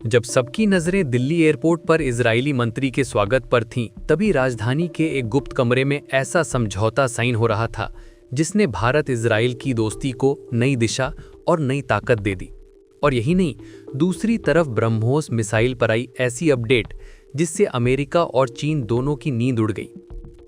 जब सबकी नजरें दिल्ली एयरपोर्ट पर इजरायली मंत्री के स्वागत पर थीं, तभी राजधानी के एक गुप्त कमरे में ऐसा समझौता साइन हो रहा था जिसने भारत इजराइल की दोस्ती को नई दिशा और नई ताकत दे दी। और यही नहीं, दूसरी तरफ ब्रह्मोस मिसाइल पर आई ऐसी अपडेट जिससे अमेरिका और चीन दोनों की नींद उड़ गई।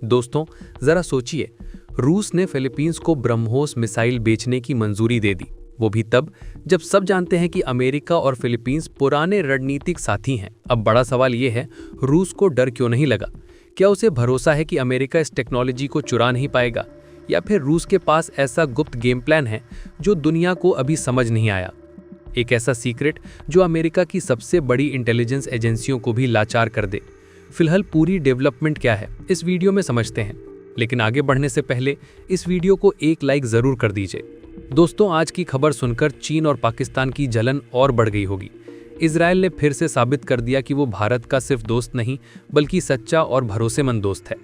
दोस्तों, जरा सोचिए, रूस ने फिलीपींस को ब्रह्मोस मिसाइल बेचने की मंजूरी दे दी, वो भी तब जब सब जानते हैं कि अमेरिका और फिलीपींस पुराने रणनीतिक साथी हैं। अब बड़ा सवाल ये है, रूस को डर क्यों नहीं लगा? क्या उसे भरोसा है कि अमेरिका इस टेक्नोलॉजी को चुरा नहीं पाएगा, या फिर रूस के पास ऐसा गुप्त गेम प्लान है जो दुनिया को अभी समझ नहीं आया? एक ऐसा सीक्रेट जो अमेरिका की सबसे बड़ी इंटेलिजेंस एजेंसियों को भी लाचार कर दे। फिलहाल पूरी डेवलपमेंट क्या है, इस वीडियो में समझते हैं। लेकिन आगे बढ़ने से पहले इस वीडियो को एक लाइक जरूर कर दीजिए। दोस्तों, आज की खबर सुनकर चीन और पाकिस्तान की जलन और बढ़ गई होगी। इजराइल ने फिर से साबित कर दिया कि वो भारत का सिर्फ दोस्त नहीं, बल्कि सच्चा और भरोसेमंद दोस्त है।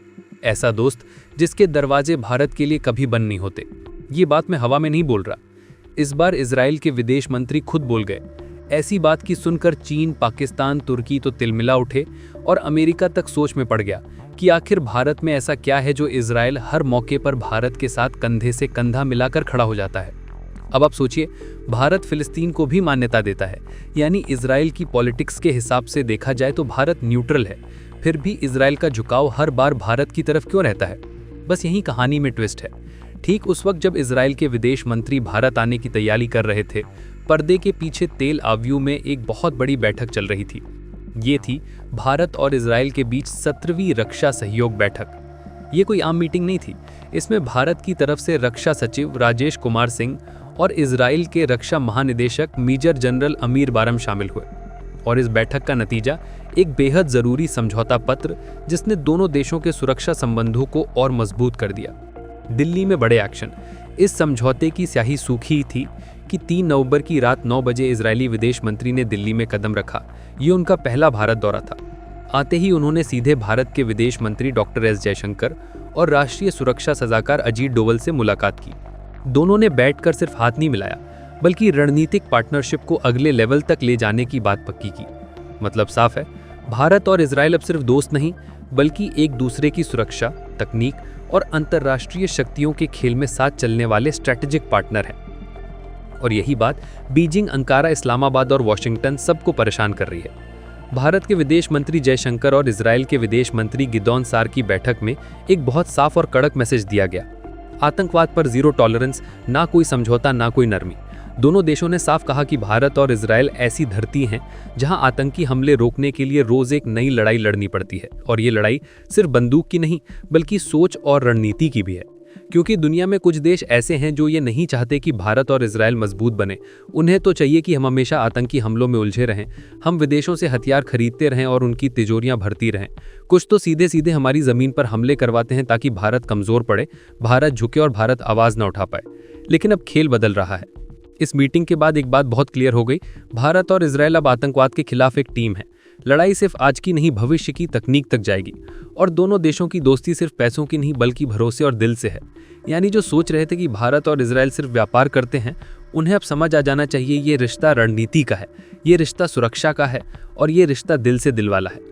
ऐसा दोस्त जिसके दरवाजे भारत के लिए कभी बंद नहीं होते। ये बात मैं हवा में नहीं बोल रहा, इस बार इजराइल के विदेश मंत्री खुद बोल गए। ऐसी बात की सुनकर चीन, पाकिस्तान, तुर्की तो तिलमिला उठे और अमेरिका तक सोच में पड़ गया कि आखिर भारत में ऐसा क्या है जो इजराइल हर मौके पर भारत के साथ कंधे से कंधा मिलाकर खड़ा हो जाता है। अब आप सोचिए, भारत फिलिस्तीन को भी मान्यता देता है, यानी इजराइल की पॉलिटिक्स के हिसाब से देखा जाए तो भारत न्यूट्रल है। फिर भी इजराइल का झुकाव हर बार भारत की तरफ क्यों रहता है? बस यही कहानी में ट्विस्ट है। ठीक उस वक्त जब इजराइल के विदेश मंत्री भारत आने की तैयारी कर रहे थे, पर्दे के पीछे तेल आविव में एक बहुत बड़ी बैठक चल रही थी। ये थी भारत और इजराइल के बीच 17वीं रक्षा सहयोग बैठक। ये कोई आम मीटिंग नहीं थी। इसमें भारत की तरफ से रक्षा सचिव राजेश कुमार सिंह और इजराइल के रक्षा महानिदेशक मेजर जनरल अमीर बारम शामिल हुए। और इस बैठक का नतीजा एक बेहद जरूरी समझौता पत्र, जिसने दोनों देशों के सुरक्षा संबंधों को और मजबूत कर दिया। दिल्ली में बड़े एक्शन। इस समझौते की स्याही सूखी थी कि 3 नवंबर की रात 9 बजे इजरायली विदेश मंत्री ने दिल्ली में कदम रखा। ये उनका पहला भारत दौरा था। आते ही उन्होंने सीधे भारत के विदेश मंत्री डॉक्टर एस जयशंकर और राष्ट्रीय सुरक्षा सलाहकार अजीत डोवल से मुलाकात की। दोनों ने बैठकर सिर्फ हाथ नहीं मिलाया, बल्कि रणनीतिक पार्टनरशिप को अगले लेवल तक ले जाने की बात पक्की की। मतलब साफ है, भारत और इजराइल अब सिर्फ दोस्त नहीं, बल्कि एक दूसरे की सुरक्षा, तकनीक और अंतर्राष्ट्रीय शक्तियों के खेल में साथ चलने वाले स्ट्रैटेजिक पार्टनर हैं। और यही बात बीजिंग, अंकारा, इस्लामाबाद और वॉशिंगटन सबको परेशान कर रही है। भारत के विदेश मंत्री जयशंकर और इजराइल के विदेश मंत्री गिदोन सार की बैठक में एक बहुत साफ और कड़क मैसेज दिया गया। आतंकवाद पर जीरो टॉलरेंस, ना कोई समझौता, ना कोई नरमी। दोनों देशों ने साफ कहा कि भारत और इजराइल ऐसी धरती हैं जहां आतंकी हमले रोकने के लिए रोज एक नई लड़ाई लड़नी पड़ती है। और ये लड़ाई सिर्फ बंदूक की नहीं, बल्कि सोच और रणनीति की भी है। क्योंकि दुनिया में कुछ देश ऐसे हैं जो ये नहीं चाहते कि भारत और इजराइल मजबूत बने। उन्हें तो चाहिए कि हम हमेशा आतंकी हमलों में उलझे रहें, हम विदेशों से हथियार खरीदते रहें और उनकी तिजोरियां भरती रहें। कुछ तो सीधे सीधे हमारी जमीन पर हमले करवाते हैं ताकि भारत कमजोर पड़े, भारत झुके और भारत आवाज न उठा पाए। लेकिन अब खेल बदल रहा है। इस मीटिंग के बाद एक बात बहुत क्लियर हो गई, भारत और इजराइल अब आतंकवाद के खिलाफ एक टीम है। लड़ाई सिर्फ आज की नहीं, भविष्य की तकनीक तक जाएगी। और दोनों देशों की दोस्ती सिर्फ पैसों की नहीं, बल्कि भरोसे और दिल से है। यानी जो सोच रहे थे कि भारत और इजराइल सिर्फ व्यापार करते हैं, उन्हें अब समझ आ जाना चाहिए ये रिश्ता रणनीति का है, ये रिश्ता सुरक्षा का है और ये रिश्ता दिल से दिल वाला है।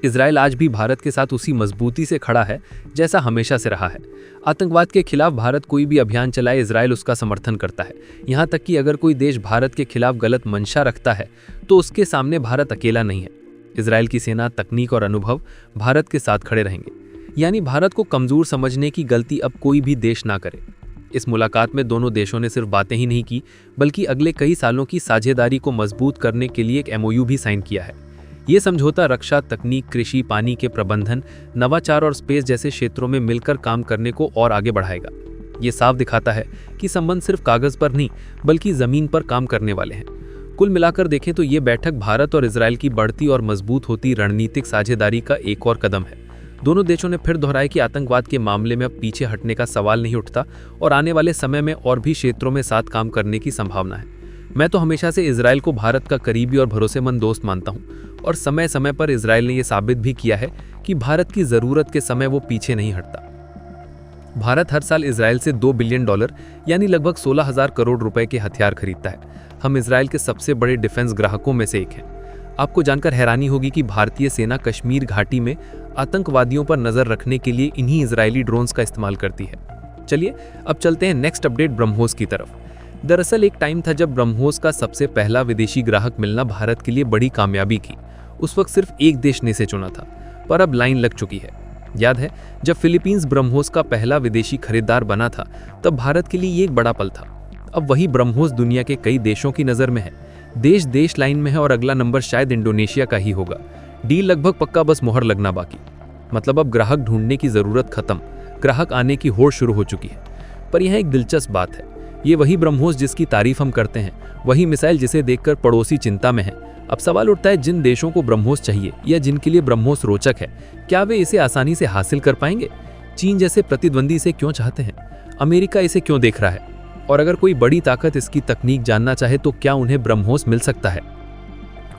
इजराइल आज भी भारत के साथ उसी मजबूती से खड़ा है जैसा हमेशा से रहा है। आतंकवाद के खिलाफ भारत कोई भी अभियान चलाए, इजराइल उसका समर्थन करता है। यहाँ तक कि अगर कोई देश भारत के खिलाफ गलत मंशा रखता है तो उसके सामने भारत अकेला नहीं है। इजराइल की सेना, तकनीक और अनुभव भारत के साथ खड़े रहेंगे। यानी भारत को कमजोर समझने की गलती अब कोई भी देश ना करे। इस मुलाकात में दोनों देशों ने सिर्फ बातें ही नहीं की, बल्कि अगले कई सालों की साझेदारी को मजबूत करने के लिए एक MOU भी साइन किया है। ये समझौता रक्षा, तकनीक, कृषि, पानी के प्रबंधन, नवाचार और स्पेस जैसे क्षेत्रों में मिलकर काम करने को और आगे बढ़ाएगा। ये साफ दिखाता है कि संबंध सिर्फ कागज पर नहीं, बल्कि जमीन पर काम करने वाले हैं। कुल मिलाकर देखें तो ये बैठक भारत और इजराइल की बढ़ती और मजबूत होती रणनीतिक साझेदारी का एक और कदम है। दोनों देशों ने फिर दोहराया कि आतंकवाद के मामले में अब पीछे हटने का सवाल नहीं उठता और आने वाले समय में और भी क्षेत्रों में साथ काम करने की संभावना है। मैं तो हमेशा से इजराइल को भारत का करीबी और भरोसेमंद दोस्त मानता हूँ, और समय समय पर इजराइल ने यह साबित भी किया है कि भारत की जरूरत के समय वो पीछे नहीं हटता। भारत हर साल इजराइल से $2 बिलियन यानी लगभग 16,000 करोड़ रुपए के हथियार खरीदता है। हम इजराइल के सबसे बड़े डिफेंस ग्राहकों में से एक हैं। आपको जानकर हैरानी होगी कि भारतीय सेना कश्मीर घाटी में आतंकवादियों पर नजर रखने के लिए इन्हीं इजरायली ड्रोन्स का इस्तेमाल करती है। चलिए अब चलते हैं नेक्स्ट अपडेट ब्रह्मोस की तरफ। दरअसल एक टाइम था जब ब्रह्मोस का सबसे पहला विदेशी ग्राहक मिलना भारत के लिए बड़ी कामयाबी थी। उस वक्त सिर्फ एक देश ने इसे चुना था, पर अब लाइन लग चुकी है। याद है जब फिलीपींस ब्रह्मोस का पहला विदेशी खरीदार बना था, तब भारत के लिए ये एक बड़ा पल था। अब वही ब्रह्मोस दुनिया के कई देशों की नज़र में है। देश लाइन में है और अगला नंबर शायद इंडोनेशिया का ही होगा। डील लगभग पक्का, बस मोहर लगना बाकी। मतलब अब ग्राहक ढूंढने की ज़रूरत खत्म, ग्राहक आने की होड़ शुरू हो चुकी है। पर यह एक दिलचस्प बात है, ये वही ब्रह्मोस जिसकी तारीफ हम करते हैं, वही मिसाइल जिसे देखकर पड़ोसी चिंता में है। अब सवाल उठता है, जिन देशों को ब्रह्मोस चाहिए या जिनके लिए ब्रह्मोस रोचक है, क्या वे इसे आसानी से हासिल कर पाएंगे? चीन जैसे प्रतिद्वंदी इसे क्यों चाहते हैं? अमेरिका इसे क्यों देख रहा है? और अगर कोई बड़ी ताकत इसकी तकनीक जानना चाहे तो क्या उन्हें ब्रह्मोस मिल सकता है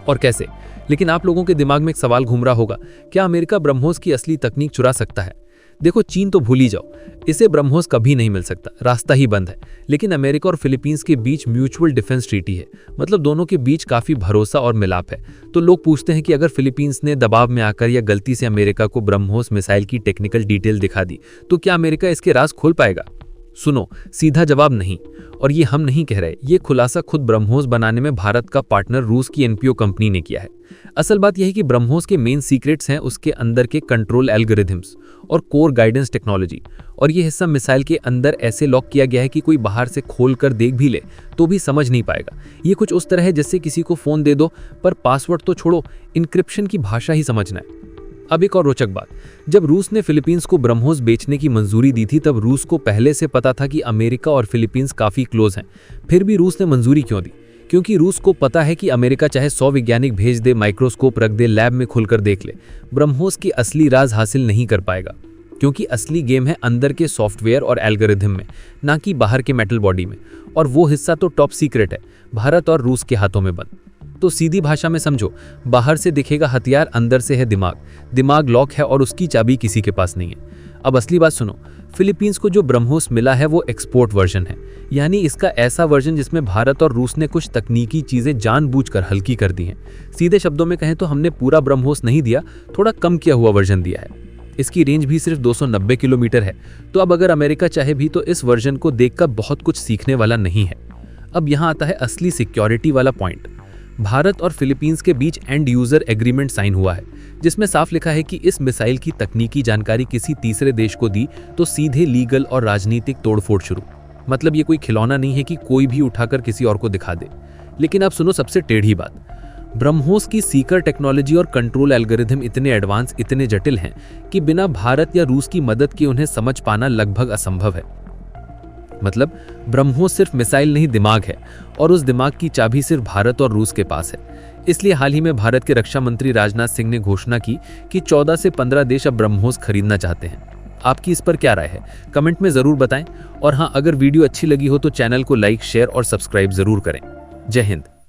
और कैसे? लेकिन आप लोगों के दिमाग में एक सवाल घूम रहा होगा, क्या अमेरिका ब्रह्मोस की असली तकनीक चुरा सकता है? देखो, चीन तो भूल ही जाओ, इसे ब्रह्मोस कभी नहीं मिल सकता, रास्ता ही बंद है। लेकिन अमेरिका और फिलीपींस के बीच म्यूचुअल डिफेंस ट्रीटी है, मतलब दोनों के बीच काफी भरोसा और मिलाप है। तो लोग पूछते हैं कि अगर फिलीपींस ने दबाव में आकर या गलती से अमेरिका को ब्रह्मोस मिसाइल की टेक्निकल डिटेल दिखा दी, तो क्या अमेरिका इसके राज खोल पाएगा? सुनो, सीधा जवाब नहीं। और ये हम नहीं कह रहे, ये खुलासा खुद ब्रह्मोस बनाने में भारत का पार्टनर रूस की एनपीओ कंपनी ने किया है। असल बात यह है कि ब्रह्मोस के मेन सीक्रेट्स हैं उसके अंदर के कंट्रोल एल्गोरिथम्स और कोर गाइडेंस टेक्नोलॉजी। और ये हिस्सा मिसाइल के अंदर ऐसे लॉक किया गया है कि कोई बाहर से खोल कर देख भी ले तो भी समझ नहीं पाएगा। ये कुछ उस तरह है जैसे किसी को फोन दे दो, पर पासवर्ड तो छोड़ो, इंक्रिप्शन की भाषा ही समझना है। अब एक और रोचक बात, जब रूस ने फिलीपींस को ब्रह्मोस बेचने की मंजूरी दी थी, तब रूस को पहले से पता था कि अमेरिका और फिलीपींस काफी क्लोज हैं। फिर भी रूस ने मंजूरी क्यों दी? क्योंकि रूस को पता है कि अमेरिका चाहे 100 वैज्ञानिक भेज दे, माइक्रोस्कोप रख दे, लैब में खुलकर देख ले, ब्रह्मोस की असली राज हासिल नहीं कर पाएगा। क्योंकि असली गेम है अंदर के सॉफ्टवेयर और एल्गोरिथम में, ना कि बाहर के मेटल बॉडी में। और वो हिस्सा तो टॉप सीक्रेट है, भारत और रूस के हाथों में बंद। तो सीधी भाषा में समझो, बाहर से दिखेगा हथियार, अंदर से है दिमाग। दिमाग लॉक है और उसकी चाबी किसी के पास नहीं है। अब असली बात सुनो, फिलीपींस को जो ब्रह्मोस मिला है वो एक्सपोर्ट वर्जन है, यानी इसका ऐसा वर्जन जिसमें भारत और रूस ने कुछ तकनीकी चीजें जानबूझकर हल्की कर दी हैं। सीधे शब्दों में कहें तो हमने पूरा ब्रह्मोस नहीं दिया, थोड़ा कम किया हुआ वर्जन दिया है। इसकी रेंज भी सिर्फ 290 किलोमीटर है। तो अब अगर अमेरिका चाहे भी तो इस वर्जन को देखकर बहुत कुछ सीखने वाला नहीं है। अब यहाँ आता है असली सिक्योरिटी वाला पॉइंट। भारत और फिलीपींस के बीच एंड यूजर एग्रीमेंट साइन हुआ है, जिसमें साफ लिखा है कि इस मिसाइल की तकनीकी जानकारी किसी तीसरे देश को दी तो सीधे लीगल और राजनीतिक तोड़फोड़ शुरू। मतलब ये कोई खिलौना नहीं है कि कोई भी उठाकर किसी और को दिखा दे। लेकिन अब सुनो सबसे टेढ़ी बात, ब्रह्मोस की सीकर टेक्नोलॉजी और कंट्रोल एल्गोरिथम इतने एडवांस, इतने जटिल हैं कि बिना भारत या रूस की मदद के उन्हें समझ पाना लगभग असंभव है। मतलब ब्रह्मोस सिर्फ मिसाइल नहीं, दिमाग है, और उस दिमाग की चाबी सिर्फ भारत और रूस के पास है। इसलिए हाल ही में भारत के रक्षा मंत्री राजनाथ सिंह ने घोषणा की कि 14 से 15 देश अब ब्रह्मोस खरीदना चाहते हैं। आपकी इस पर क्या राय है? कमेंट में जरूर बताएं। और हाँ, अगर वीडियो अच्छी लगी हो तो चैनल को लाइक, शेयर और सब्सक्राइब जरूर करें। जय हिंद।